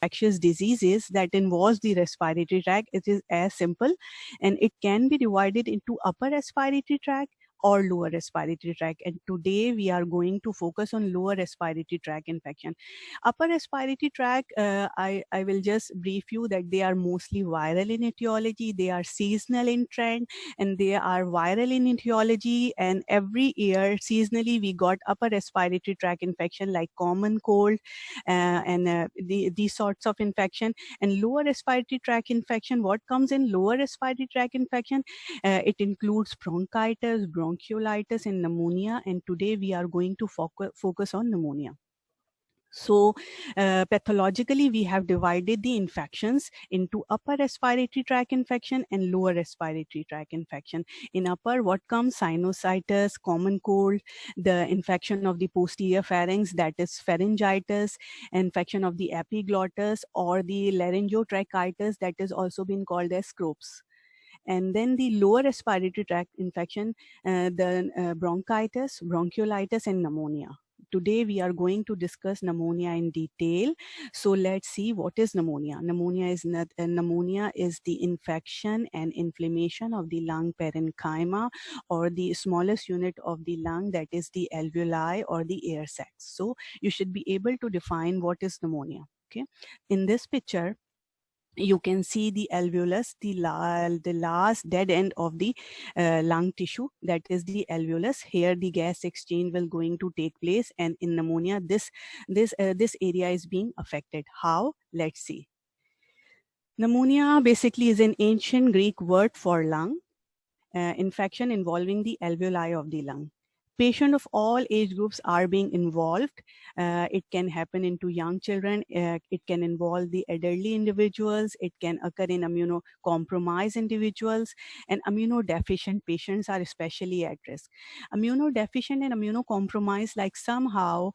infectious diseases that involves the respiratory tract. It is as simple, and it can be divided into upper respiratory tract or lower respiratory tract. And today we are going to focus on lower respiratory tract infection. Upper respiratory tract, I will just brief you that they are mostly viral in etiology, they are seasonal in trend, and they are viral in etiology. And every year, seasonally, we got upper respiratory tract infection like common cold and these sorts of infection. And lower respiratory tract infection, what comes in lower respiratory tract infection? It includes bronchitis, bronchiolitis, and pneumonia. And today we are going to focus on pneumonia. So pathologically, we have divided the infections into upper respiratory tract infection and lower respiratory tract infection. In upper, what comes? Sinusitis, common cold, the infection of the posterior pharynx, that is pharyngitis, infection of the epiglottis, or the laryngotracheitis, that is also been called as Scrope's. And then the lower respiratory tract infection, the bronchitis, bronchiolitis, and pneumonia. Today we are going to discuss pneumonia in detail. So let's see what is pneumonia. Pneumonia is the infection and inflammation of the lung parenchyma, or the smallest unit of the lung, that is the alveoli or the air sacs. So you should be able to define what is pneumonia. Okay, in this picture you can see the alveolus, the last dead end of the lung tissue, that is the alveolus. Here the gas exchange will going to take place, and in pneumonia this area is being affected. How? Let's see. Pneumonia basically is an ancient Greek word for lung infection involving the alveoli of the lung. Patients of all age groups are being involved. It can happen into young children. It can involve the elderly individuals. It can occur in immunocompromised individuals, and immunodeficient patients are especially at risk. Immunodeficient and immunocompromised, like somehow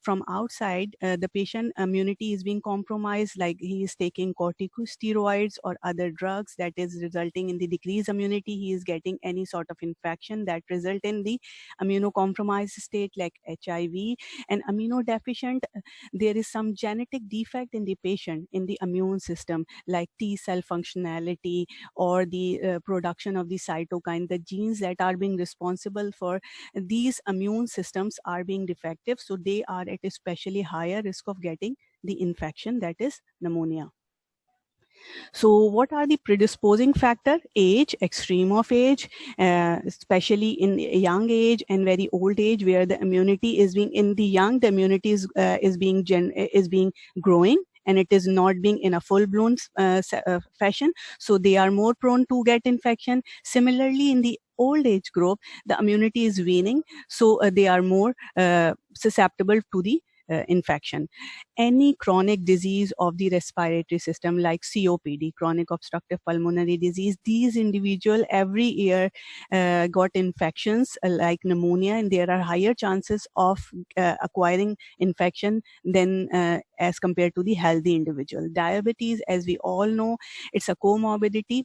from outside, the patient immunity is being compromised, like he is taking corticosteroids or other drugs that is resulting in the decreased immunity. He is getting any sort of infection that result in the immunocompromised state like HIV. And immunodeficient, there is some genetic defect in the patient in the immune system, like T cell functionality or the production of the cytokine. The genes that are being responsible for these immune systems are being defective, so they are at especially higher risk of getting the infection, that is pneumonia. So what are the predisposing factor? Age, extreme of age, especially in young age and very old age, where the immunity is being, in the young, the immunity is being growing, and it is not being in a full-blown fashion, so they are more prone to get infection. Similarly, in the old age group, the immunity is waning, so they are more susceptible to the infection. Any chronic disease of the respiratory system like COPD, chronic obstructive pulmonary disease, these individuals every year got infections like pneumonia, and there are higher chances of acquiring infection than as compared to the healthy individual. Diabetes, as we all know, it's a comorbidity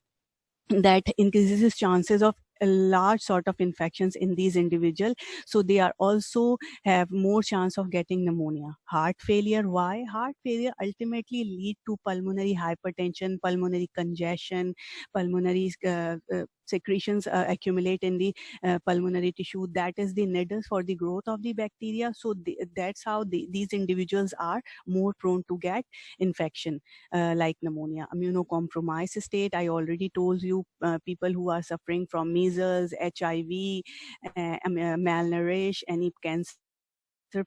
that increases chances of a large sort of infections in these individuals, so they are also have more chance of getting pneumonia. Heart failure, why? Heart failure ultimately lead to pulmonary hypertension, pulmonary congestion, pulmonary secretions accumulate in the pulmonary tissue, that is the needles for the growth of the bacteria. So that's how these individuals are more prone to get infection like pneumonia. Immunocompromised state, I already told you, people who are suffering from measles, HIV, malnourished, any cancer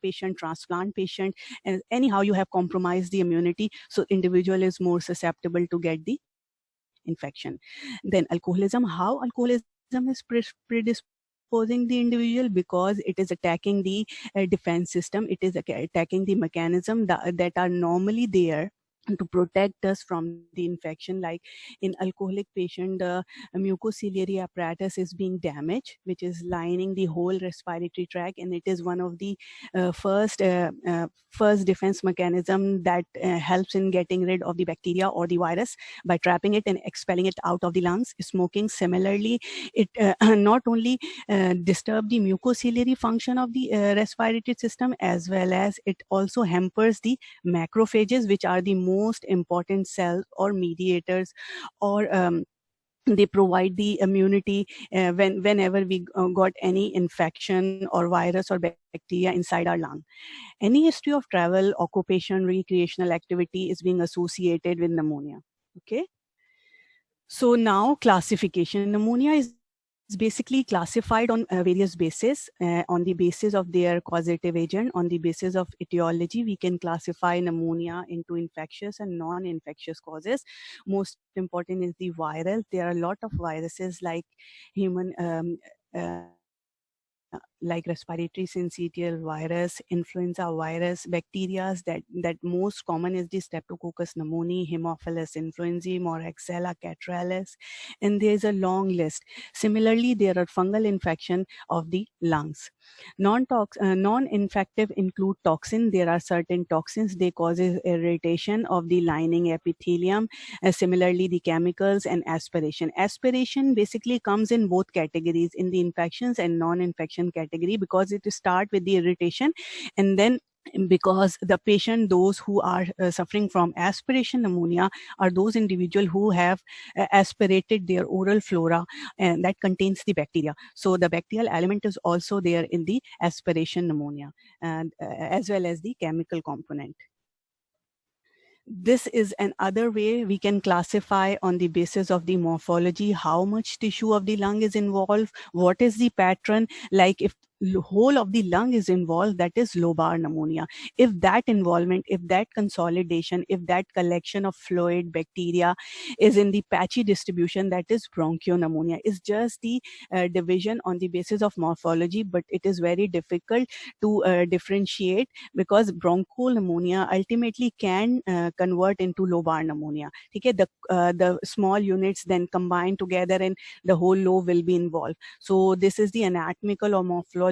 patient, transplant patient, and anyhow you have compromised the immunity, so individual is more susceptible to get the infection. Then alcoholism, how alcoholism is predisposing the individual? Because it is attacking the defense system, it is attacking the mechanism that are normally there to protect us from the infection. Like in alcoholic patient, the mucociliary apparatus is being damaged, which is lining the whole respiratory tract, and it is one of the first defense mechanism that helps in getting rid of the bacteria or the virus by trapping it and expelling it out of the lungs. Smoking, similarly, it not only disturb the mucociliary function of the respiratory system, as well as it also hampers the macrophages, which are the most important cells or mediators, or they provide the immunity whenever we got any infection or virus or bacteria inside our lung. Any history of travel, occupation, recreational activity is being associated with pneumonia. Okay. So now classification. Pneumonia is basically classified on various bases. On the basis of their causative agent, on the basis of etiology, we can classify pneumonia into infectious and non-infectious causes. Most important is the viral. There are a lot of viruses like human uh, like respiratory syncytial virus, influenza virus, bacteria that most common is the Streptococcus pneumoniae, Haemophilus influenzae, Moraxella catarrhalis, and there is a long list. Similarly, there are fungal infection of the lungs. Non-infective include toxin. There are certain toxins, they cause irritation of the lining epithelium. Similarly, the chemicals and aspiration. Aspiration basically comes in both categories, in the infections and non-infection category, because it start with the irritation, and then because the patient, those who are suffering from aspiration pneumonia, are those individuals who have aspirated their oral flora and that contains the bacteria. So the bacterial element is also there in the aspiration pneumonia, and as well as the chemical component. This is another way we can classify on the basis of the morphology, how much tissue of the lung is involved, what is the pattern. Like if whole of the lung is involved, that is lobar pneumonia. If that involvement, if that consolidation, if that collection of fluid bacteria is in the patchy distribution, that is bronchopneumonia. It's just the division on the basis of morphology, but it is very difficult to differentiate, because bronchial pneumonia ultimately can convert into lobar pneumonia. Okay, the small units then combine together and the whole lobe will be involved. So this is the anatomical or morphological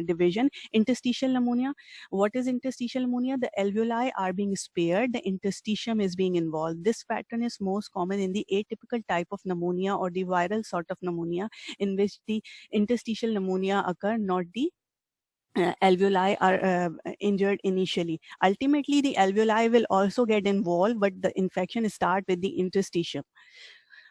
division. Interstitial pneumonia. What is interstitial pneumonia? The alveoli are being spared, the interstitium is being involved. This pattern is most common in the atypical type of pneumonia or the viral sort of pneumonia, in which the interstitial pneumonia occur, not the alveoli are injured initially. Ultimately, the alveoli will also get involved, but the infection start with the interstitium.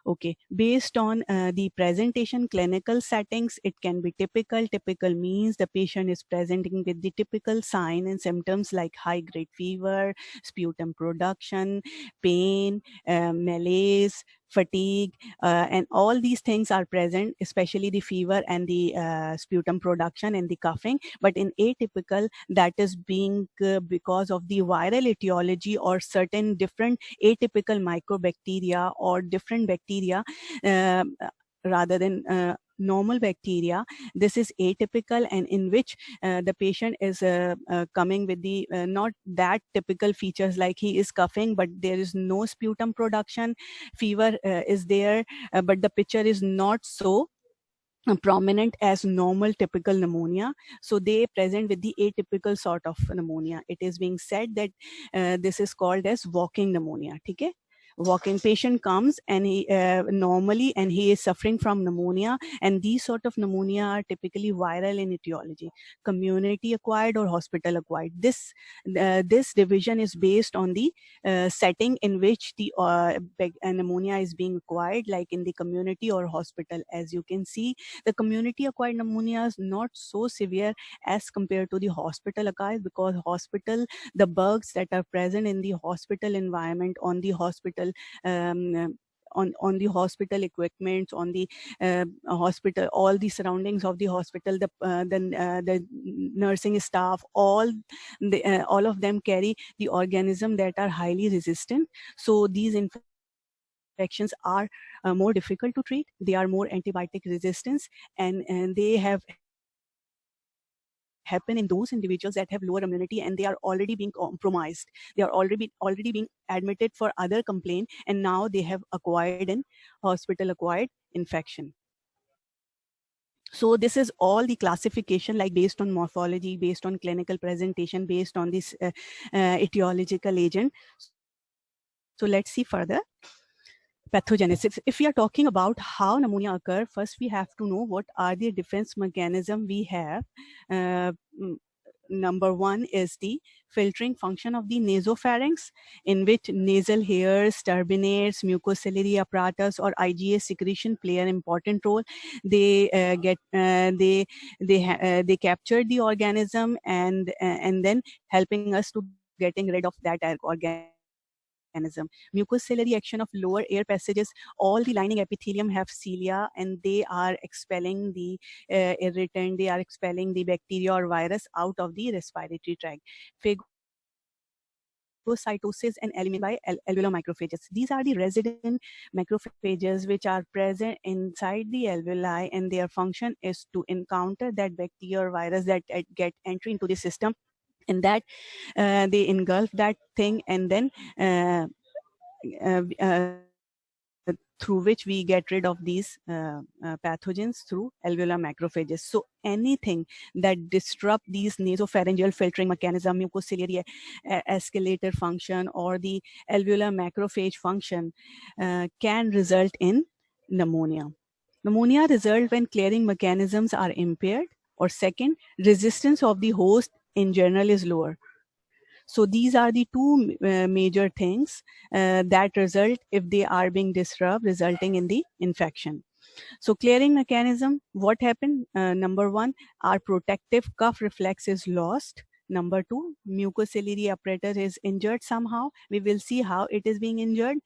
Okay, based on the presentation clinical settings, it can be typical. Typical means the patient is presenting with the typical sign and symptoms like high grade fever, sputum production, pain, malaise, fatigue, and all these things are present, especially the fever and the sputum production and the coughing. But in atypical, that is being because of the viral etiology or certain different atypical microbacteria or different bacteria rather than normal bacteria. This is atypical, and in which the patient is coming with the not that typical features, like he is coughing but there is no sputum production, fever is there, but the picture is not so prominent as normal typical pneumonia. So they present with the atypical sort of pneumonia. It is being said that this is called as walking pneumonia. Okay, walking patient comes and he normally, and he is suffering from pneumonia, and these sort of pneumonia are typically viral in etiology, community acquired or hospital acquired. This division is based on the setting in which the pneumonia is being acquired, like in the community or hospital. As you can see, the community acquired pneumonia is not so severe as compared to the hospital acquired, because hospital, the bugs that are present in the hospital environment, on the hospital on the hospital equipment, on the hospital, all the surroundings of the hospital, the nursing staff, all of them carry the organism that are highly resistant. So these infections are more difficult to treat. They are more antibiotic resistance, and they have happen in those individuals that have lower immunity and they are already being compromised. They are already being admitted for other complaint, and now they have acquired an hospital acquired infection. So this is all the classification, like based on morphology, based on clinical presentation, based on this etiological agent. So let's see further. Pathogenesis. If we are talking about how pneumonia occur, first we have to know what are the defense mechanism we have. number one is the filtering function of the nasopharynx, in which nasal hairs, turbinates, mucociliary apparatus, or IgA secretion play an important role. They they capture the organism and then helping us to getting rid of that organism. Mucociliary action of lower air passages. All the lining epithelium have cilia, and they are expelling the irritant. They are expelling the bacteria or virus out of the respiratory tract. Phagocytosis and elimination by alveolar macrophages. These are the resident macrophages which are present inside the alveoli, and their function is to encounter that bacteria or virus that get entry into the system, and that they engulf that thing, and then through which we get rid of these pathogens through alveolar macrophages. So anything that disrupt these nasopharyngeal filtering mechanism, mucociliary escalator function, or the alveolar macrophage function can result in pneumonia. Pneumonia results when clearing mechanisms are impaired, or second, resistance of the host in general is lower. So these are the two major things that result if they are being disrupted, resulting in the infection. So clearing mechanism, what happened? Number one, our protective cuff reflex is lost. Number two, mucociliary apparatus is injured somehow. We will see how it is being injured.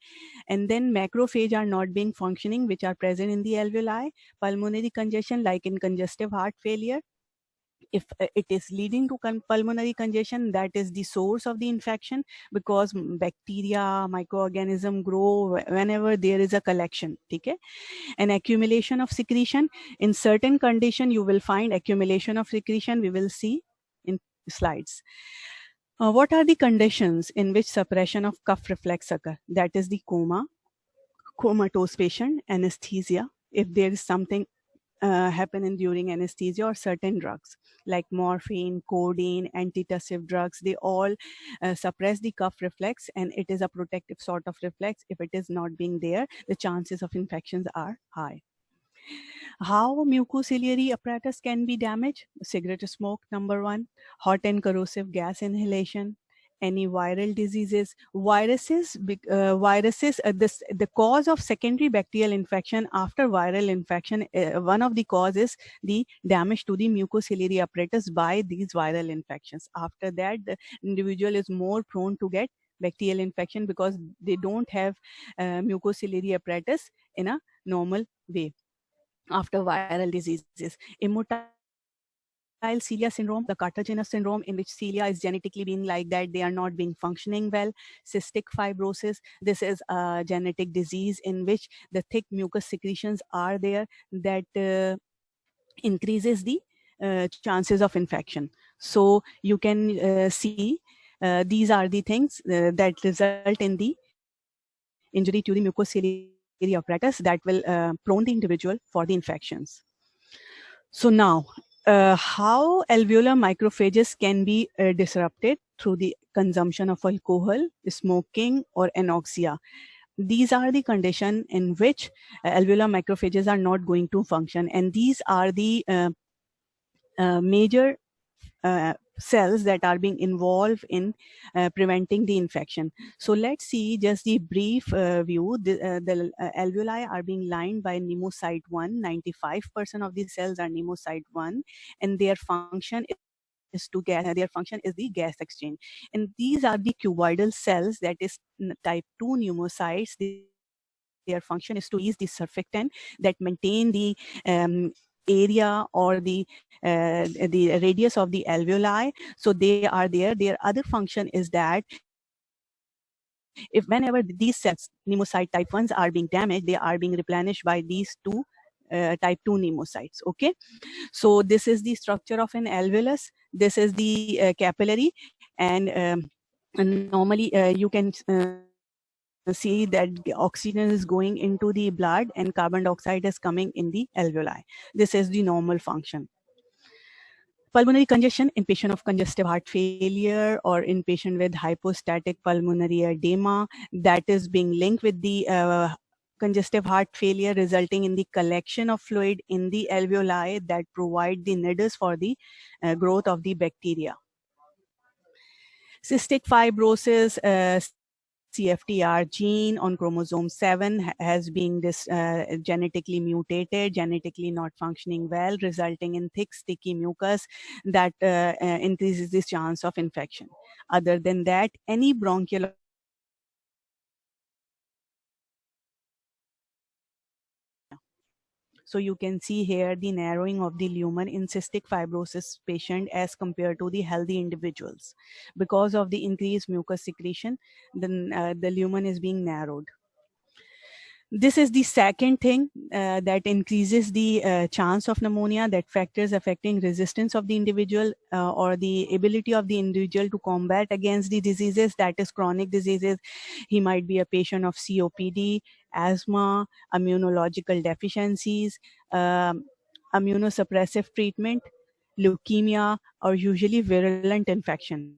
And then macrophage are not being functioning, which are present in the alveoli. Pulmonary congestion, like in congestive heart failure. If it is leading to pulmonary congestion, that is the source of the infection, because bacteria, microorganism grow whenever there is a collection. Okay? An accumulation of secretion. In certain condition, you will find accumulation of secretion. We will see in slides. What are the conditions in which suppression of cuff reflex occur? That is the coma, comatose patient, anesthesia, if there is something happening during anesthesia, or certain drugs like morphine, codeine, antitussive drugs. They all suppress the cuff reflex, and it is a protective sort of reflex. If it is not being there, the chances of infections are high. How mucociliary apparatus can be damaged? Cigarette smoke, number one. Hot and corrosive gas inhalation. Any viral diseases, the cause of secondary bacterial infection after viral infection, one of the causes the damage to the mucociliary apparatus by these viral infections. After that, the individual is more prone to get bacterial infection because they don't have mucociliary apparatus in a normal way after viral diseases. Immotile cilia syndrome, the cartilaginous syndrome, in which cilia is genetically being like that, they are not being functioning well. Cystic fibrosis, this is a genetic disease in which the thick mucus secretions are there that increases the chances of infection. So you can see these are the things that result in the injury to the mucociliary apparatus that will prone the individual for the infections. So now, how alveolar macrophages can be disrupted through the consumption of alcohol, smoking, or anoxia. These are the conditions in which alveolar macrophages are not going to function, and these are the major cells that are being involved in preventing the infection. So let's see just the brief view. The alveoli are being lined by pneumocyte 1. 95% of these cells are pneumocyte 1, and their function is to gas. Their function is the gas exchange. And these are the cuboidal cells, that is type 2 pneumocytes. Their function is to release the surfactant that maintain the area or the radius of the alveoli. So they are there. Their other function is that if whenever these cells, pneumocyte type 1s, are being damaged, they are being replenished by these two type 2 pneumocytes. Okay, so this is the structure of an alveolus. This is the capillary, and normally you can see that oxygen is going into the blood and carbon dioxide is coming in the alveoli. This is the normal function. Pulmonary congestion in patient of congestive heart failure or in patient with hypostatic pulmonary edema, that is being linked with the congestive heart failure, resulting in the collection of fluid in the alveoli that provide the nidus for the growth of the bacteria. Cystic fibrosis, CFTR gene on chromosome 7 has been genetically mutated, genetically not functioning well, resulting in thick, sticky mucus that increases the chance of infection. Other than that, any bronchial So you can see here the narrowing of the lumen in cystic fibrosis patient as compared to the healthy individuals. Because of the increased mucus secretion, then the lumen is being narrowed. This is the second thing that increases the chance of pneumonia, that factors affecting resistance of the individual or the ability of the individual to combat against the diseases, that is chronic diseases. He might be a patient of COPD, asthma, immunological deficiencies, immunosuppressive treatment, leukemia, or usually virulent infection.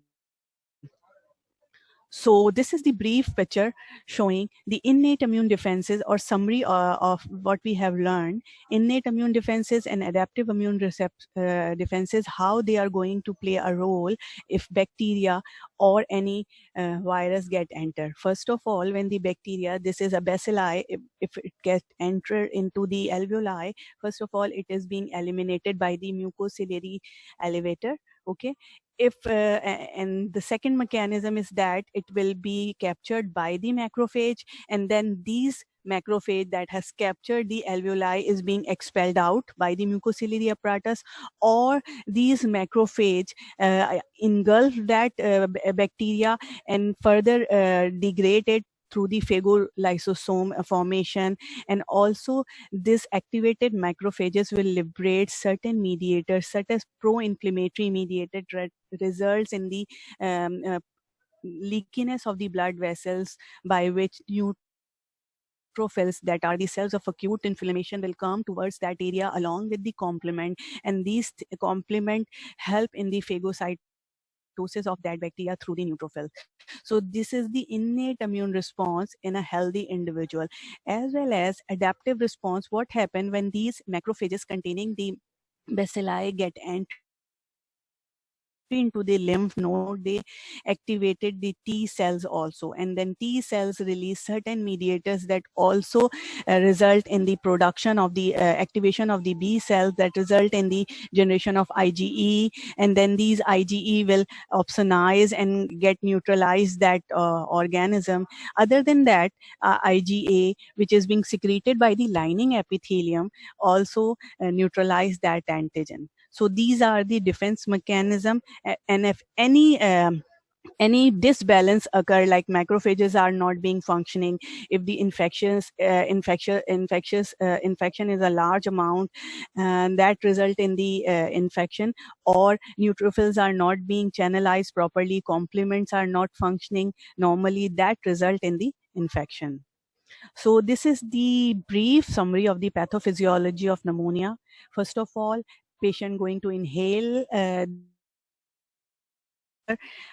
So this is the brief picture showing the innate immune defenses or summary of what we have learned. Innate immune defenses and adaptive immune defenses, how they are going to play a role if bacteria or any virus get entered. First of all, when the bacteria, this is a bacilli, if it gets entered into the alveoli, first of all, it is being eliminated by the mucociliary elevator. Okay, if and the second mechanism is that it will be captured by the macrophage, and then these macrophage that has captured the alveoli is being expelled out by the mucociliary apparatus, or these macrophage engulf that bacteria and further degrade it through the phagolysosome formation. And also this activated macrophages will liberate certain mediators such as pro-inflammatory mediated results in the leakiness of the blood vessels, by which neutrophils, that are the cells of acute inflammation, will come towards that area along with the complement, and these complement help in the phagocytosis of that bacteria through the neutrophil. So this is the innate immune response in a healthy individual, as well as adaptive response. What happens when these macrophages containing the bacilli get entry into the lymph node, they activated the T cells also, and then T cells release certain mediators that also result in the production of the activation of the B cells, that result in the generation of IgE, and then these IgE will opsonize and get neutralized that organism. Other than that, IgA, which is being secreted by the lining epithelium, also neutralize that antigen. So these are the defense mechanism, and if any disbalance occur, like macrophages are not being functioning, if the infection is a large amount, and that result in the infection, or neutrophils are not being channelized properly, complements are not functioning normally, that result in the infection. So this is the brief summary of the pathophysiology of pneumonia. First of all, patient going to inhale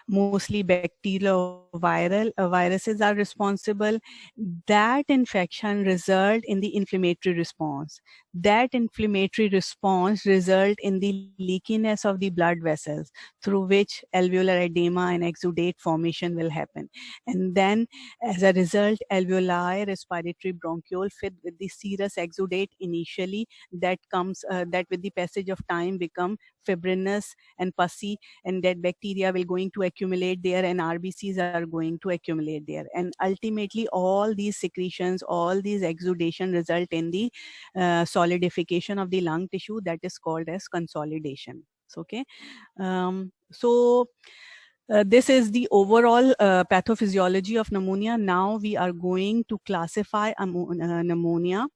mostly bacterial viral viruses are responsible. That infection result in the inflammatory response. That inflammatory response result in the leakiness of the blood vessels, through which alveolar edema and exudate formation will happen. And then as a result, alveoli respiratory bronchiole filled with the serous exudate initially, that comes that with the passage of time become fibrinous and pussy, and that bacteria will going to accumulate there, and RBCs are going to accumulate there, and ultimately all these secretions, all these exudation result in the solidification of the lung tissue, that is called as consolidation. So, okay, this is the overall pathophysiology of pneumonia. Now we are going to classify pneumonia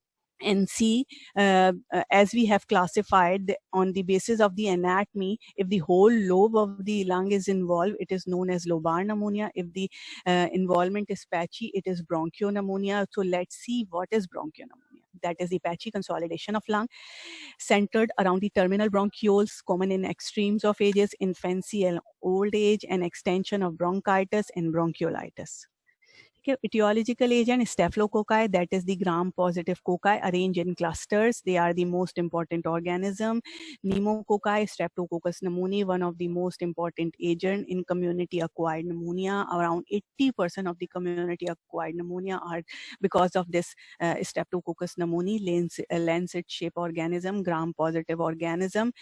and see, as we have classified on the basis of the anatomy, if the whole lobe of the lung is involved, it is known as lobar pneumonia. If the involvement is patchy, it is bronchopneumonia. So let's see what is bronchopneumonia. That is the patchy consolidation of lung centered around the terminal bronchioles, common in extremes of ages, infancy and old age, and extension of bronchitis and bronchiolitis. Etiological agent, staphylococci, that is the gram-positive cocci arranged in clusters. They are the most important organism. Pneumococci, Streptococcus pneumoniae, one of the most important agent in community-acquired pneumonia. Around 80% of the community-acquired pneumonia are because of this Streptococcus pneumoniae, lancet-shaped organism, gram-positive organism.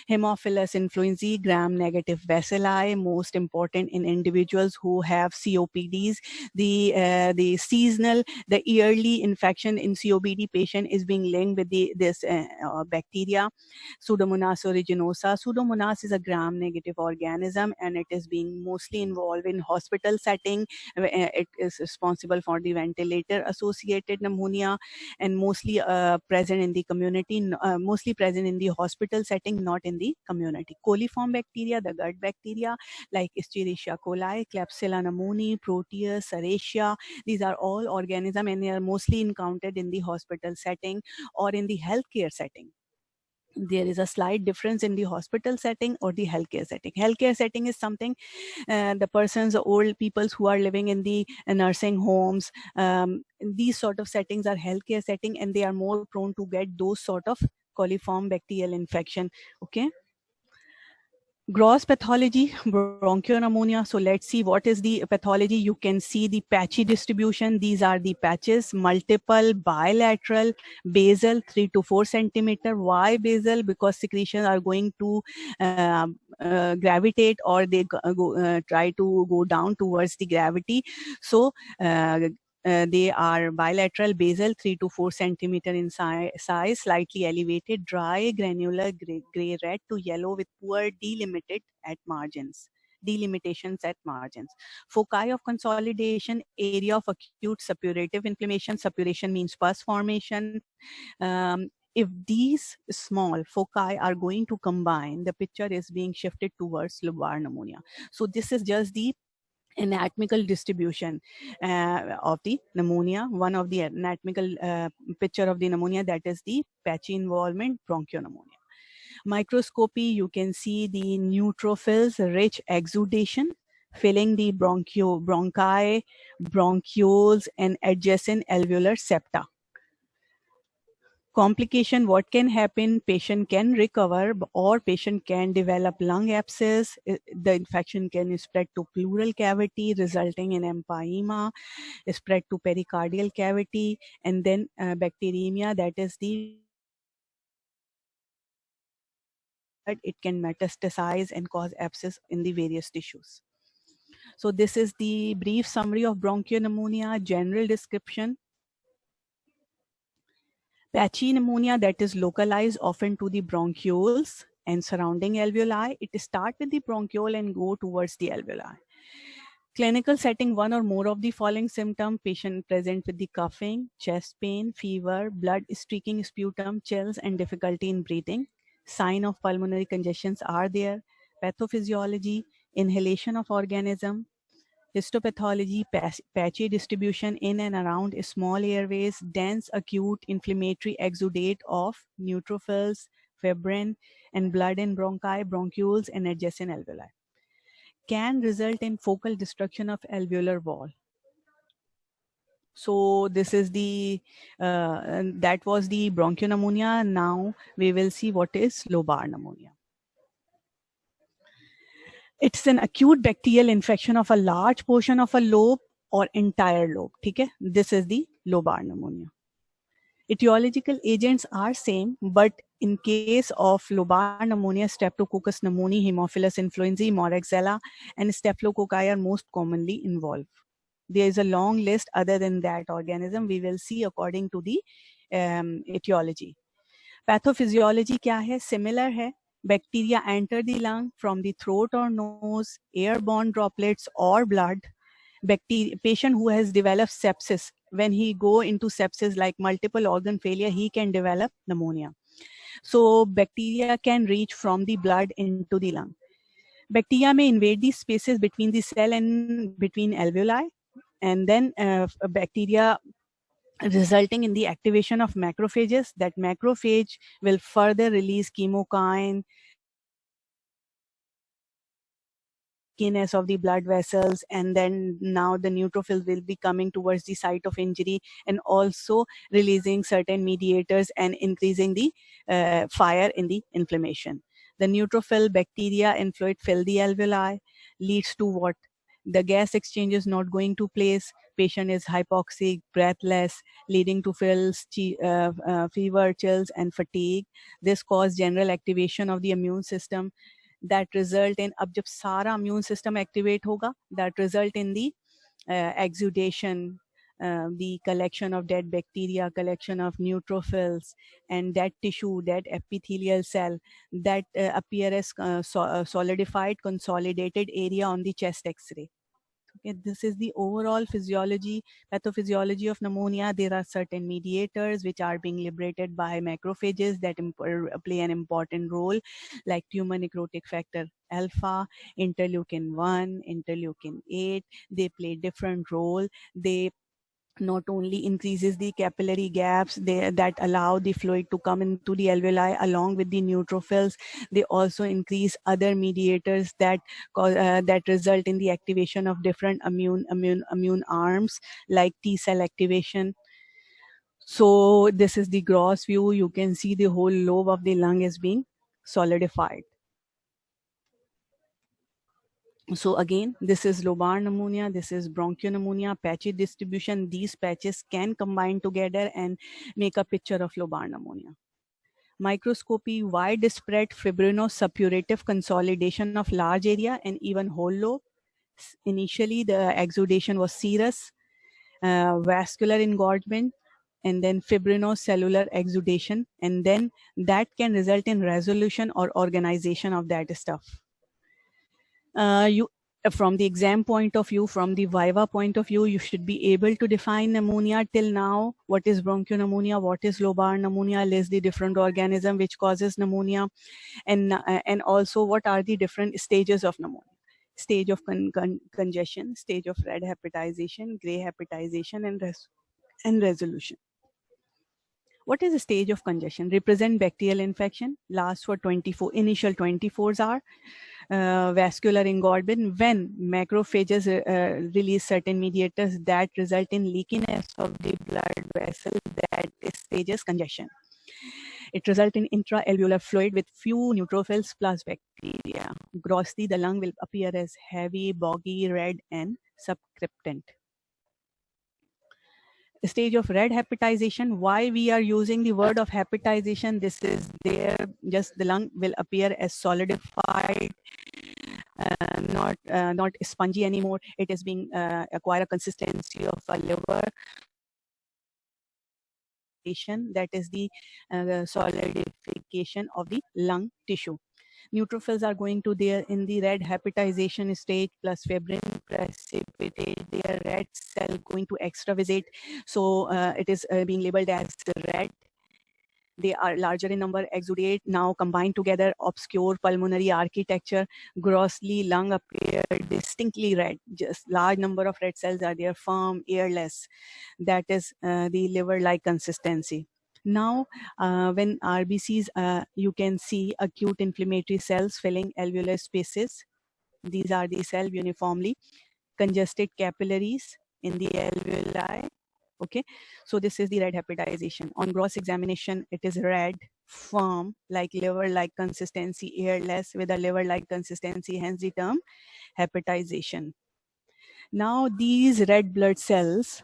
Haemophilus influenzae, gram-negative bacilli, most important in individuals who have COPDs. The seasonal, the yearly infection in COPD patient is being linked with this bacteria, Pseudomonas aeruginosa. Pseudomonas is a gram-negative organism, and it is being mostly involved in hospital setting. It is responsible for the ventilator-associated pneumonia, and mostly present in the community, mostly present in the hospital setting, not in the community. Coliform bacteria, the gut bacteria, like Escherichia coli, Klebsiella pneumoniae, Proteus, Serratia. These are all organisms, and they are mostly encountered in the hospital setting or in the healthcare setting. There is a slight difference in the hospital setting or the healthcare setting. Healthcare setting is something the persons, old people who are living in the nursing homes. These sort of settings are healthcare setting, and they are more prone to get those sort of coliform bacterial infection. Okay. Gross pathology, bronchopneumonia. So let's see what is the pathology. You can see the patchy distribution. These are the patches, multiple, bilateral, basal, 3 to 4 centimeter. Why basal? Because secretions are going to gravitate, or they try to go down towards the gravity. So they are bilateral, basal, 3 to 4 centimeter in size, slightly elevated, dry, granular, gray red to yellow with poor delimited at margins. Delimitations at margins. Foci of consolidation, area of acute suppurative inflammation. Suppuration means pus formation. If these small foci are going to combine, the picture is being shifted towards lobar pneumonia. So this is just the anatomical distribution of the pneumonia. One of the anatomical picture of the pneumonia, that is the patchy involvement bronchopneumonia. Microscopy, you can see the neutrophils rich exudation filling the bronchi, bronchioles, and adjacent alveolar septa. Complication, what can happen? Patient can recover, or patient can develop lung abscess. The infection can spread to pleural cavity, resulting in empyema, spread to pericardial cavity, and then bacteremia, that is the it can metastasize and cause abscess in the various tissues. So this is the brief summary of bronchopneumonia, general description. Patchy pneumonia, that is localized often to the bronchioles and surrounding alveoli. It starts with the bronchiole and go towards the alveoli. Clinical setting, one or more of the following symptom. Patient present with the coughing, chest pain, fever, blood streaking sputum, chills, and difficulty in breathing. Sign of pulmonary congestions are there. Pathophysiology, inhalation of organism. Histopathology, patchy distribution in and around small airways, dense acute inflammatory exudate of neutrophils, fibrin, and blood in bronchi, bronchioles, and adjacent alveoli. Can result in focal destruction of alveolar wall. So this is the, that was the bronchopneumonia. Now we will see what is lobar pneumonia. It's an acute bacterial infection of a large portion of a lobe or entire lobe. Okay? This is the lobar pneumonia. Etiological agents are same, but in case of lobar pneumonia, Streptococcus pneumoniae, Haemophilus influenzae, Moraxella, and Staphylococci are most commonly involved. There is a long list other than that organism. We will see according to the etiology. Pathophysiology क्या है? Similar है. Bacteria enter the lung from the throat or nose, airborne droplets or blood. Patient who has developed sepsis, when he go into sepsis like multiple organ failure, he can develop pneumonia. So bacteria can reach from the blood into the lung. Bacteria may invade the spaces between the cell and between alveoli, and then bacteria resulting in the activation of macrophages. That macrophage will further release chemokine, leakiness of the blood vessels, and then now the neutrophil will be coming towards the site of injury and also releasing certain mediators and increasing the fire in the inflammation. The neutrophil bacteria and fluid fill the alveoli, leads to what? The gas exchange is not going to place. Patient is hypoxic, breathless, leading to fever, chills, and fatigue. This cause general activation of the immune system that result in, अब जब सारा immune system activate होगा, that result in the exudation, the collection of dead bacteria, collection of neutrophils, and that tissue, that epithelial cell that appear as solidified, consolidated area on the chest X-ray. Okay, this is the overall physiology, pathophysiology of pneumonia. There are certain mediators which are being liberated by macrophages that play an important role, like tumor necrotic factor alpha, interleukin 1, interleukin 8. They play different role. They not only increases the capillary gaps that allow the fluid to come into the alveoli along with the neutrophils, they also increase other mediators that that result in the activation of different immune arms like T cell activation. So this is the gross view. You can see the whole lobe of the lung is being solidified. So again, this is lobar pneumonia, this is bronchopneumonia, patchy distribution. These patches can combine together and make a picture of lobar pneumonia. Microscopy, widespread fibrinosuppurative consolidation of large area and even whole lobe. Initially, the exudation was serous, vascular engorgement, and then fibrinocellular exudation, and then that can result in resolution or organization of that stuff. From the exam point of view, from the viva point of view, you should be able to define pneumonia till now. What is bronchopneumonia? What is lobar pneumonia? List the different organism which causes pneumonia, and also what are the different stages of pneumonia. Stage of congestion, stage of red hepatization, gray hepatization, and resolution. What is the stage of congestion? Represent bacterial infection, lasts for 24, initial 24 hours. Vascular engorgement, when macrophages release certain mediators that result in leakiness of the blood vessel, that stages congestion. It results in intra-alveolar fluid with few neutrophils plus bacteria. Grossly, the lung will appear as heavy, boggy, red, and subcreptant. Stage of red hepatization. Why we are using the word of hepatization? This is there, just the lung will appear as solidified, not spongy anymore. It is being acquire a consistency of a liver. That is the solidification of the lung tissue. Neutrophils are going to there in the red hepatization stage, plus fibrin precipitate their red cell going to extravasate. So it is being labeled as red. They are larger in number, exudate, now combined together, obscure pulmonary architecture. Grossly, lung appear distinctly red. Just large number of red cells are there, firm, airless. That is the liver-like consistency. Now, when RBCs, you can see acute inflammatory cells filling alveolar spaces. These are the cells uniformly. Congested capillaries in the alveoli. Okay, so this is the red hepatization. On gross examination, it is red, firm, like liver-like consistency, airless with a liver-like consistency, hence the term hepatization. Now, these red blood cells,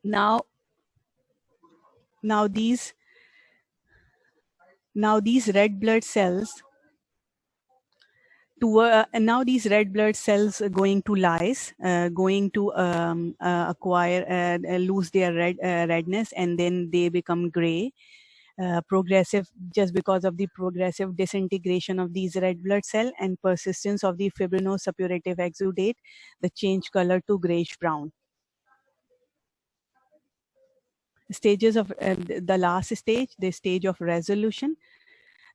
now these red blood cells, now these red blood cells are going to lyse, going to acquire, lose their redness, and then they become gray, progressive, just because of the progressive disintegration of these red blood cell and persistence of the fibrinosuppurative exudate, the change color to grayish brown. Stages of the last stage, the stage of resolution.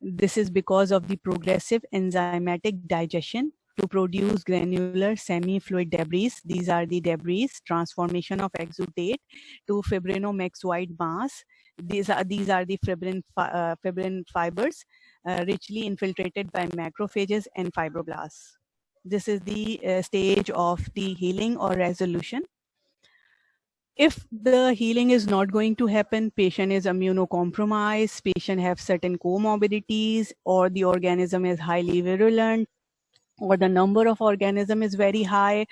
This is because of the progressive enzymatic digestion to produce granular semi-fluid debris. These are the debris, transformation of exudate to fibrinomaxoid mass. These are the fibrin fibers richly infiltrated by macrophages and fibroblasts. This is the stage of the healing or resolution. If the healing is not going to happen, patient is immunocompromised, patient have certain comorbidities, or the organism is highly virulent, or the number of organism is very high,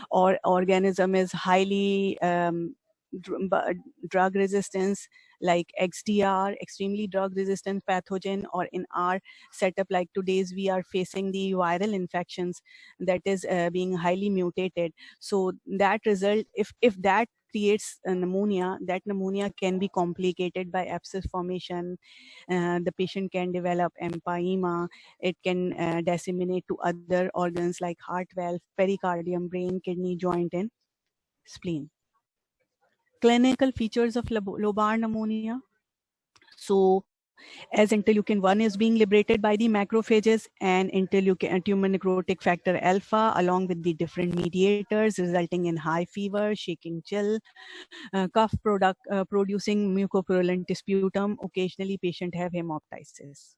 or organism is highly drug resistance, like XDR, extremely drug resistant pathogen, or in our setup like today's we are facing the viral infections that is being highly mutated. So that result, if that creates a pneumonia, that pneumonia can be complicated by abscess formation. The patient can develop empyema. It can disseminate to other organs like heart valve, pericardium, brain, kidney, joint, and spleen. Clinical features of lobar pneumonia. So as interleukin-1 is being liberated by the macrophages, and interleukin tumor necrotic factor alpha along with the different mediators resulting in high fever, shaking chill, cough producing mucopurulent sputum. Occasionally patient have hemoptysis.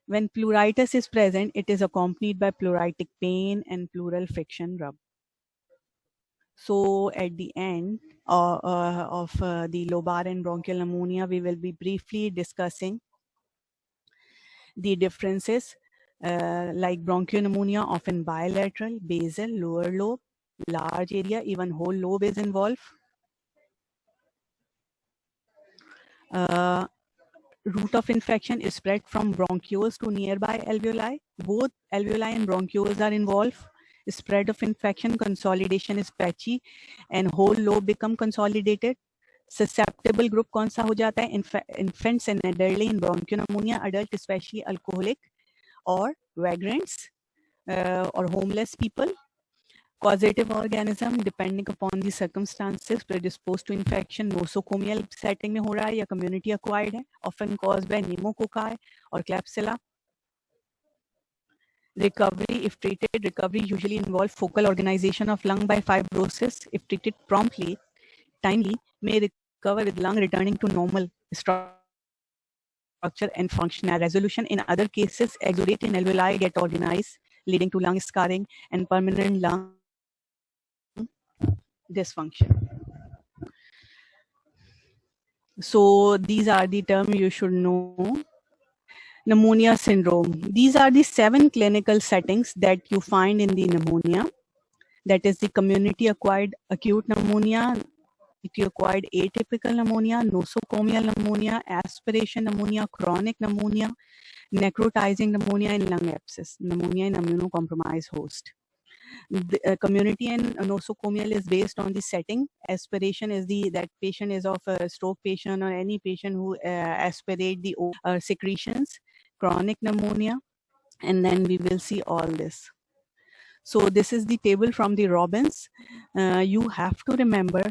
When pleuritis is present, it is accompanied by pleuritic pain and pleural friction rub. So at the end of the lobar and bronchial pneumonia, we will be briefly discussing the differences, like bronchopneumonia, often bilateral, basal, lower lobe, large area, even whole lobe is involved. Route of infection is spread from bronchioles to nearby alveoli. Both alveoli and bronchioles are involved. Spread of infection, consolidation is patchy, and whole lobe become consolidated. Susceptible group कौन सा हो जाता है? Infants and elderly in bronchopneumonia, adult especially alcoholic or vagrants or homeless people. Causative organism, depending upon the circumstances, predisposed to infection, nosocomial setting में हो रहा है या community acquired है, often caused by pneumococci or Klebsiella. Recovery, if treated, recovery usually involves focal organization of lung by fibrosis. If treated promptly, timely, may recover with lung returning to normal structure and functional resolution. In other cases, exudate in alveoli get organized, leading to lung scarring and permanent lung dysfunction. So these are the terms you should know. Pneumonia syndrome. These are the 7 clinical settings that you find in the pneumonia. That is the community acquired acute pneumonia, acquired atypical pneumonia, nosocomial pneumonia, aspiration pneumonia, chronic pneumonia, necrotizing pneumonia, and lung abscess, pneumonia in immunocompromised host. The community and nosocomial is based on the setting. Aspiration is that patient is of a stroke patient or any patient who aspirate the secretions. Chronic pneumonia, and then we will see all this. So this is the table from the Robbins. You have to remember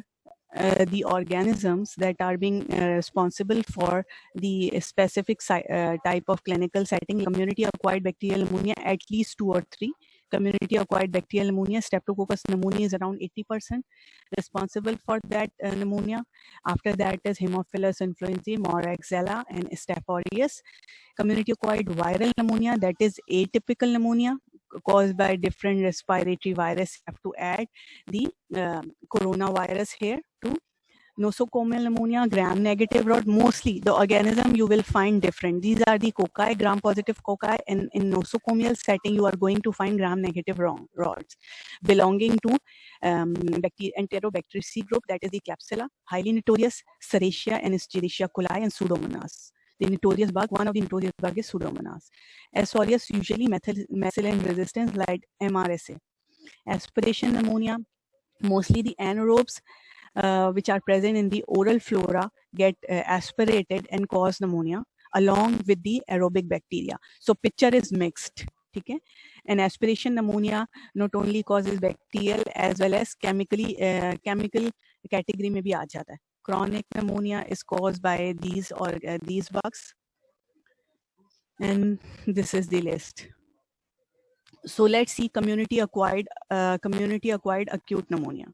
the organisms that are being responsible for the specific type of clinical setting. Community acquired bacterial pneumonia, at least 2 or 3. Community acquired bacterial pneumonia, Streptococcus pneumonia is around 80% responsible for that pneumonia. After that is Haemophilus influenzae, Moraxella, and Staph aureus. Community acquired viral pneumonia, that is atypical pneumonia caused by different respiratory virus. Have to add the coronavirus here too. Nosocomial pneumonia, gram-negative rod. Mostly the organism you will find different. These are the cocci, gram-positive cocci, and in nosocomial setting you are going to find gram-negative rods belonging to Enterobacteriaceae group, that is the Klebsiella, highly notorious Serratia and Escherichia coli, and Pseudomonas. The notorious bug, one of the notorious bug is Pseudomonas. S. aureus, usually methicillin resistance like MRSA. Aspiration pneumonia, mostly the anaerobes which are present in the oral flora get aspirated and cause pneumonia along with the aerobic bacteria. So picture is mixed. Okay? And aspiration pneumonia not only causes bacterial as well as chemical category में भी आ जाता है. Chronic pneumonia is caused by these bugs. And this is the list. So let's see community acquired acute pneumonia.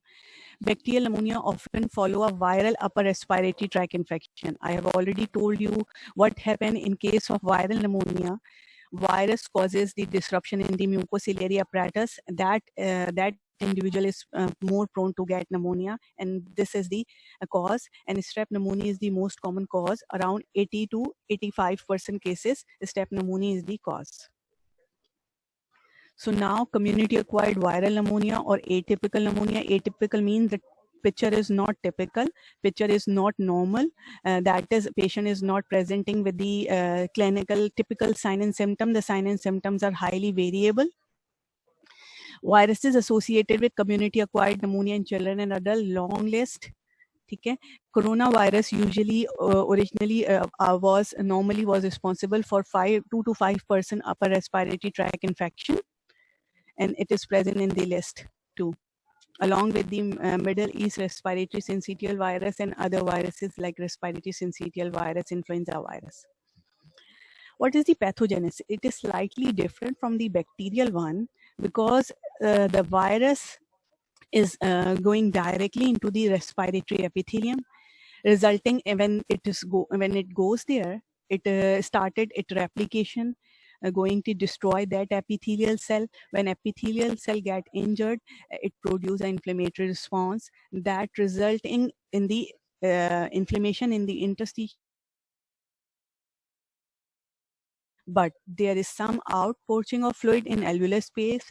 Bacterial pneumonia often follow a viral upper respiratory tract infection. I have already told you what happened in case of viral pneumonia. Virus causes the disruption in the mucociliary apparatus. That individual is more prone to get pneumonia, and this is the cause. And strep pneumonia is the most common cause. Around 80 to 85% cases, strep pneumonia is the cause. So now community-acquired viral pneumonia or atypical pneumonia. Atypical means the picture is not typical, picture is not normal. That is, patient is not presenting with the clinical typical sign and symptom. The sign and symptoms are highly variable. Viruses associated with community-acquired pneumonia in children and adults, long list. Okay. Coronavirus usually originally was responsible for 2 to 5% upper respiratory tract infection, and it is present in the list too, along with the Middle East respiratory syncytial virus and other viruses like respiratory syncytial virus, influenza virus. What is the pathogenesis? It is slightly different from the bacterial one because the virus is going directly into the respiratory epithelium, resulting when it goes there, it started its replication, going to destroy that epithelial cell. When epithelial cell get injured, it produces an inflammatory response that resulting in the inflammation in the interstitial. But there is some outpouching of fluid in alveolar space,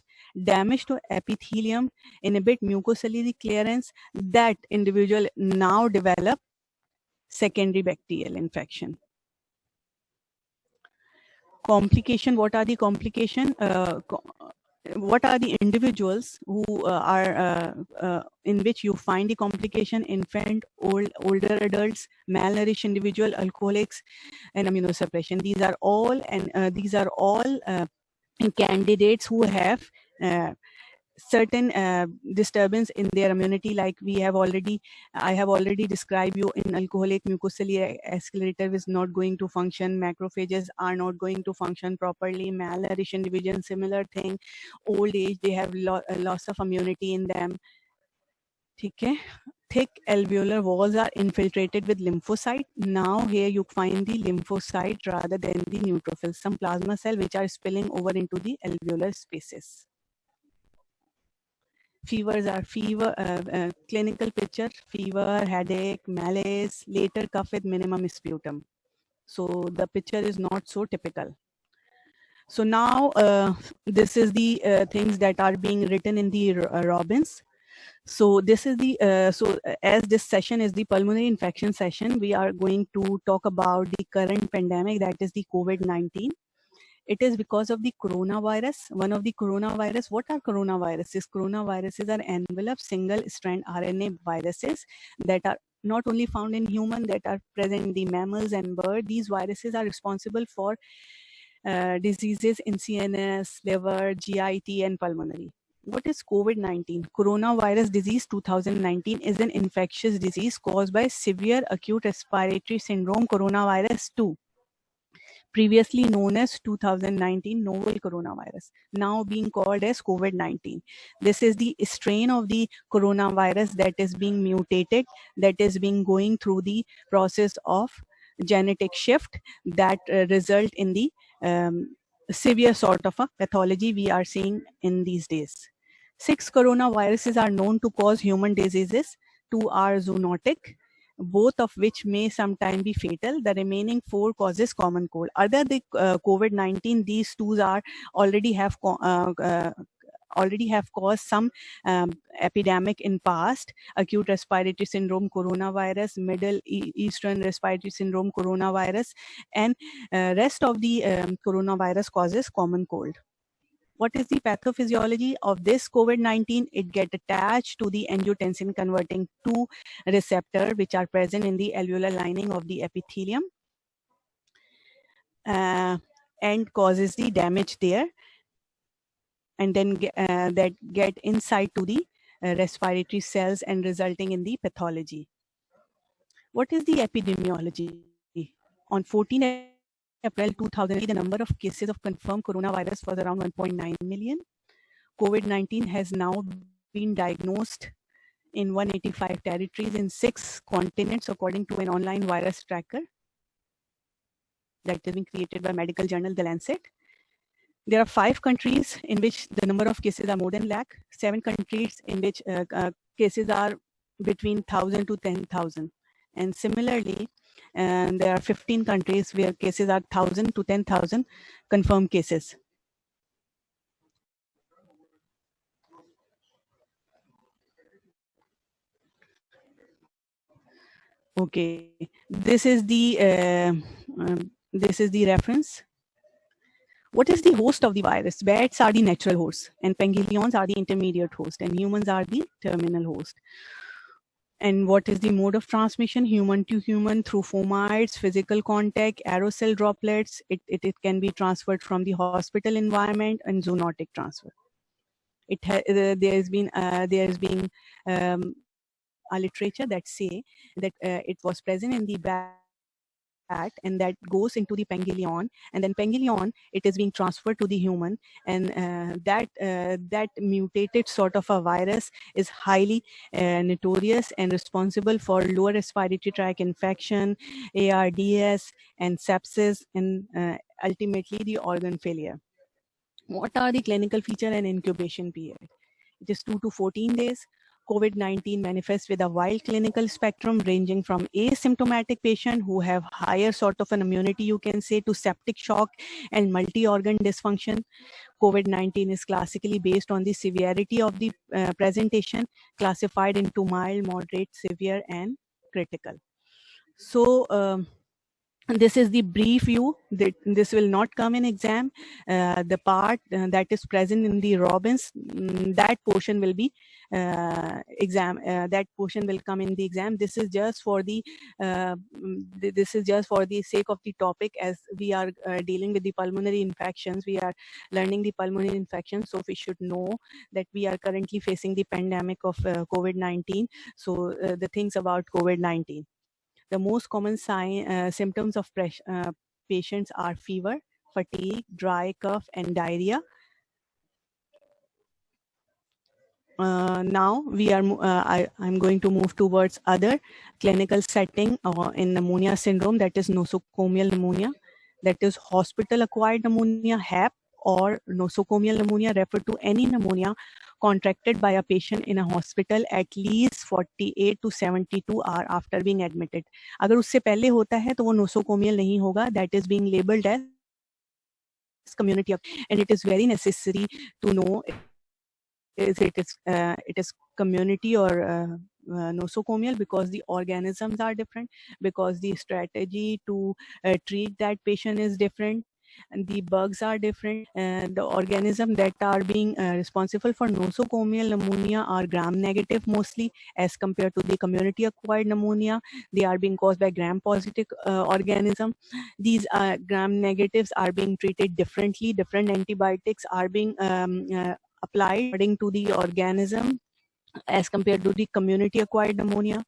damage to epithelium, inhibit mucociliary clearance. That individual now develop secondary bacterial infection. Complication, what are the complication? What are the individuals who in which you find the complication? Infant, older adults, malnourished individual, alcoholics, and immunosuppression. These are all candidates who have certain disturbance in their immunity, like I have already described you. In alcoholic, mucociliary escalator is not going to function, macrophages are not going to function properly, malnourished individual, similar thing, old age, they have loss of immunity in them. Okay. Thick alveolar walls are infiltrated with lymphocyte. Now here you find the lymphocyte rather than the neutrophils, some plasma cell which are spilling over into the alveolar spaces. Fevers are clinical picture, fever, headache, malaise, later cough with minimum sputum. So the picture is not so typical. So now this is the things that are being written in the Robbins. So this is the as this session is the pulmonary infection session, we are going to talk about the current pandemic, that is the COVID-19. It is because of the coronavirus. One of the coronavirus. What are coronaviruses? Coronaviruses are enveloped single-strand RNA viruses that are not only found in human, that are present in the mammals and birds. These viruses are responsible for diseases in CNS, liver, GIT, and pulmonary. What is COVID-19? Coronavirus disease 2019 is an infectious disease caused by severe acute respiratory syndrome coronavirus 2. Previously known as 2019 novel coronavirus, now being called as COVID-19. This is the strain of the coronavirus that is being mutated, that is being going through the process of genetic shift that result in the severe sort of a pathology we are seeing in these days. 6 coronaviruses are known to cause human diseases. 2 are zoonotic, both of which may sometime be fatal. The remaining 4 causes common cold. Other than COVID-19, these 2 are already have caused some epidemic in past: acute respiratory syndrome coronavirus, Middle Eastern respiratory syndrome coronavirus, and rest of the coronavirus causes common cold. What is the pathophysiology of this COVID-19? It get attached to the angiotensin converting 2 receptor, which are present in the alveolar lining of the epithelium, and causes the damage there, and then that get inside to the respiratory cells and resulting in the pathology. What is the epidemiology? On 14 April 2008, the number of cases of confirmed coronavirus was around 1.9 million. COVID-19 has now been diagnosed in 185 territories in 6 continents, according to an online virus tracker that has been created by medical journal The Lancet. There are 5 countries in which the number of cases are more than lakh, 7 countries in which cases are between 1,000 to 10,000. And similarly, there are 15 countries where cases are 1,000 to 10,000 confirmed cases. Okay, this is the reference. What is the host of the virus? Bats are the natural host, and pangolins are the intermediate host, and humans are the terminal host. And what is the mode of transmission? Human to human through fomites, physical contact, aerosol droplets. It can be transferred from the hospital environment and zoonotic transfer. There's been a literature that say that it was present in the bat, and that goes into the pangolin, and then pangolin it is being transferred to the human, and that mutated sort of a virus is highly notorious and responsible for lower respiratory tract infection, ARDS, and sepsis, and ultimately the organ failure. What are the clinical feature and incubation period? It is 2 to 14 days. COVID-19 manifests with a wide clinical spectrum ranging from asymptomatic patients who have higher sort of an immunity, you can say, to septic shock and multi-organ dysfunction. COVID-19 is classically based on the severity of the presentation, classified into mild, moderate, severe, and critical. So, this is the brief view. That this will not come in exam. The part that is present in the Robbins, that portion will be exam. That portion will come in the exam. This is just for the sake of the topic, as we are dealing with the pulmonary infections. We are learning the pulmonary infections, so we should know that we are currently facing the pandemic of COVID-19. So the things about COVID-19. The most common symptoms of patients are fever, fatigue, dry cough, and diarrhea. Now I'm going to move towards other clinical setting in pneumonia syndrome, that is nosocomial pneumonia, that is hospital-acquired pneumonia, HAP, or nosocomial pneumonia refer to any pneumonia contracted by a patient in a hospital at least 48 to 72 hours after being admitted. अगर उससे पहले होता है तो वो nosocomial नहीं होगा. That is being labeled as community, and it is very necessary to know it is community or nosocomial, because the organisms are different, because the strategy to treat that patient is different, and the bugs are different, and the organisms that are being responsible for nosocomial pneumonia are gram-negative mostly, as compared to the community-acquired pneumonia. They are being caused by gram-positive organism. These gram-negatives are being treated differently. Different antibiotics are being applied according to the organism as compared to the community-acquired pneumonia.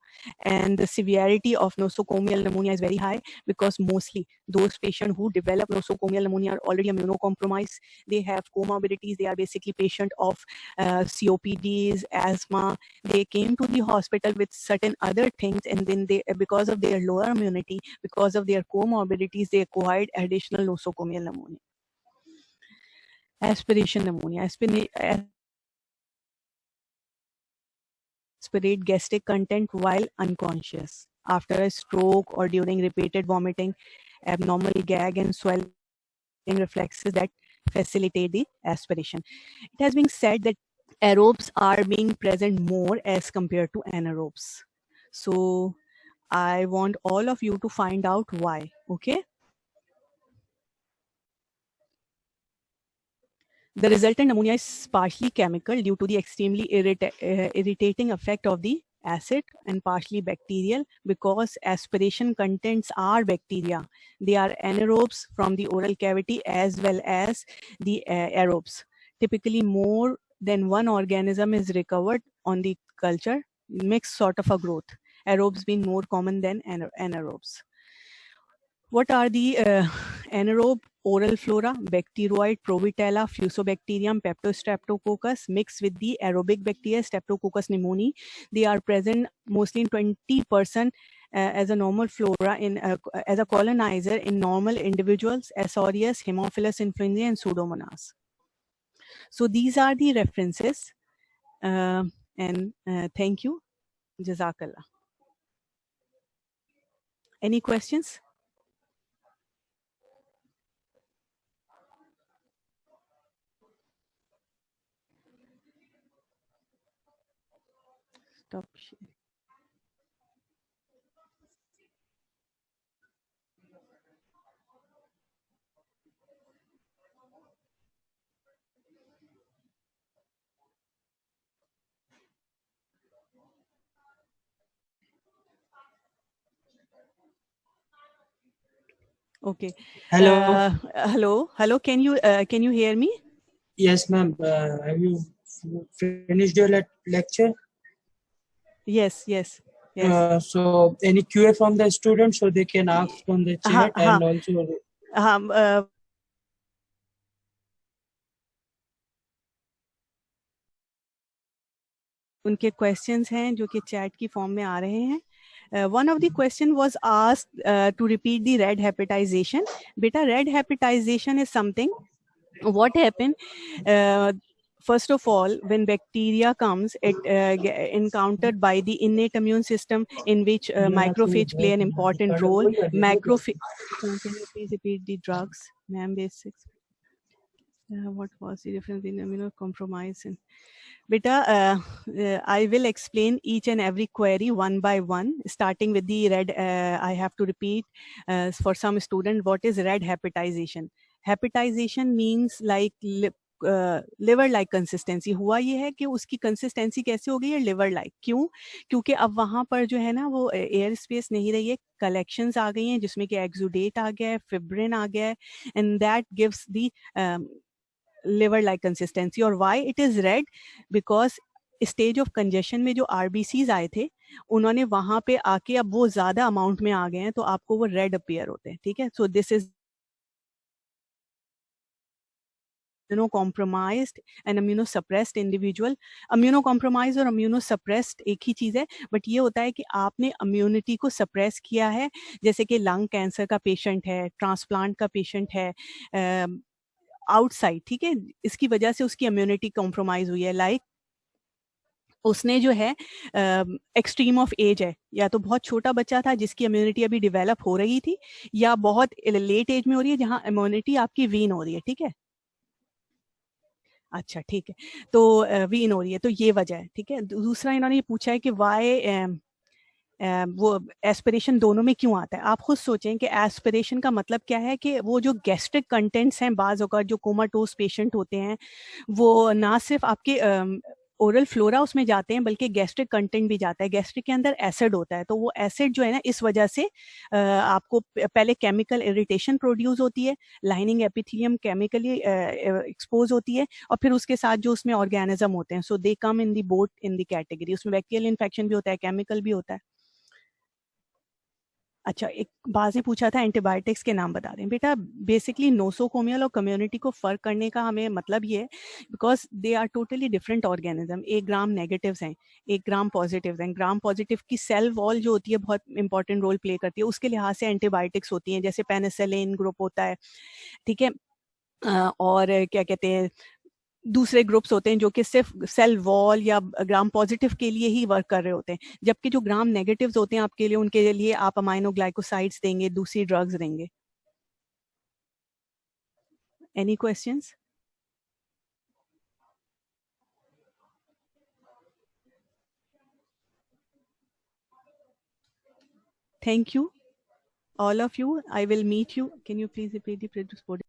And the severity of nosocomial pneumonia is very high, because mostly those patients who develop nosocomial pneumonia are already immunocompromised. They have comorbidities. They are basically patients of COPDs, asthma. They came to the hospital with certain other things, and then because of their lower immunity, because of their comorbidities, they acquired additional nosocomial pneumonia. Aspiration pneumonia. Aspirate gastric content while unconscious. After a stroke or during repeated vomiting, abnormal gag and swelling reflexes that facilitate the aspiration. It has been said that aerobes are being present more as compared to anaerobes. So I want all of you to find out why, okay? The resultant pneumonia is partially chemical due to the extremely irritating effect of the acid, and partially bacterial, because aspiration contents are bacteria. They are anaerobes from the oral cavity as well as the aerobes. Typically, more than one organism is recovered on the culture, mixed sort of a growth. Aerobes being more common than anaerobes. What are the anaerobe oral flora? Bacteroid, Provitella, Fusobacterium, Peptostreptococcus mixed with the aerobic bacteria, Streptococcus pneumoniae. They are present mostly in 20% as a normal flora as a colonizer in normal individuals, Asorius, Haemophilus influenzae, and Pseudomonas. So these are the references, and thank you. Jazakallah. Any questions? Stop. Okay. Hello. Hello. Can you hear me? Yes, ma'am. Have you finished your lecture? Yes. Yes. So any QA from the students so they can ask on the हाँ chat हाँ and also हाँ उनके questions हैं जो कि chat की form में आ रहे हैं. One of the question was asked to repeat the red hepatization. Beta, red hepatization is something. What happened? First of all, when bacteria comes, it encountered by the innate immune system, in which macrophage play an important role. Macrophage. Can you please repeat the drugs, ma'am? Basics. What was the difference between immunocompromise and Beta, I will explain each and every query one by one, starting with the red. I have to repeat for some student what is red hepatization. Hepatization means like liver like consistency. हुआ ये है कि उसकी consistency कैसे हो गई है liver like. क्यों? क्योंकि अब वहां पर जो है ना वो एयर स्पेस नहीं रही है, कलेक्शंस आ गई हैं जिसमें कि एक्सुडेट आ गया है, फिब्रिन आ गया है, and that gives the liver like consistency. और why it is red? Because stage of congestion में जो आरबीसीज आए थे उन्होंने वहां पे आके अब वो ज्यादा अमाउंट में आ गए हैं तो आपको वो रेड अपीयर होते हैं. ठीक है. So this is immunocompromised and immunosuppressed individual. immunocompromised और immunosuppressed एक ही चीज है, बट ये होता है कि आपने इम्यूनिटी को सप्रेस किया है. जैसे कि लंग कैंसर का पेशेंट है, ट्रांसप्लांट का पेशेंट है, आउटसाइड. ठीक है. इसकी वजह से उसकी इम्यूनिटी कॉम्प्रोमाइज हुई है. लाइक उसने जो है एक्सट्रीम ऑफ एज है, या तो बहुत छोटा बच्चा था जिसकी इम्यूनिटी अभी डेवलप हो रही थी, या बहुत लेट एज में हो रही है जहां इम्यूनिटी आपकी वीन हो रही है. ठीक है. अच्छा ठीक है. तो वीन हो रही है तो ये वजह है. ठीक है. दूसरा इन्होंने ये पूछा है कि वाई वो एस्पिरेशन दोनों में क्यों आता है. आप खुद सोचें कि एस्पिरेशन का मतलब क्या है कि वो जो गैस्ट्रिक कंटेंट्स हैं बाज होकर जो कोमाटोस पेशेंट होते हैं वो ना सिर्फ आपके ओरल फ्लोरा उसमें जाते हैं बल्कि गैस्ट्रिक कंटेंट भी जाता है. गैस्ट्रिक के अंदर एसिड होता है तो वो एसिड जो है ना इस वजह से आपको पहले केमिकल इरिटेशन प्रोड्यूस होती है, लाइनिंग एपिथेलियम केमिकली एक्सपोज होती है, और फिर उसके साथ जो उसमें ऑर्गेनिज्म होते हैं so they come in the both in the category. उसमें बैक्टीरियल इन्फेक्शन भी होता है, केमिकल भी होता है. अच्छा, एक बाज ने पूछा था एंटीबायोटिक्स के नाम बता दें. बेटा बेसिकली नोसोकोमियल और कम्युनिटी को फर्क करने का हमें मतलब ये है because they are totally different organism. एक ग्राम नेगेटिव्स हैं, एक ग्राम पॉजिटिव्स हैं. ग्राम पॉजिटिव की सेल वॉल जो होती है बहुत इंपॉर्टेंट रोल प्ले करती है, उसके लिहाज से एंटीबायोटिक्स होती हैं जैसे पेनिसिलिन ग्रुप होता है. ठीक है. और क्या कहते हैं दूसरे ग्रुप्स होते हैं जो कि सिर्फ सेल वॉल या ग्राम पॉजिटिव के लिए ही वर्क कर रहे होते हैं, जबकि जो ग्राम नेगेटिव्स होते हैं आपके लिए उनके लिए आप अमाइनोग्लाइकोसाइड्स देंगे, दूसरी ड्रग्स देंगे. Any questions? Thank you all of you. I will meet you. Can you please repeat the previous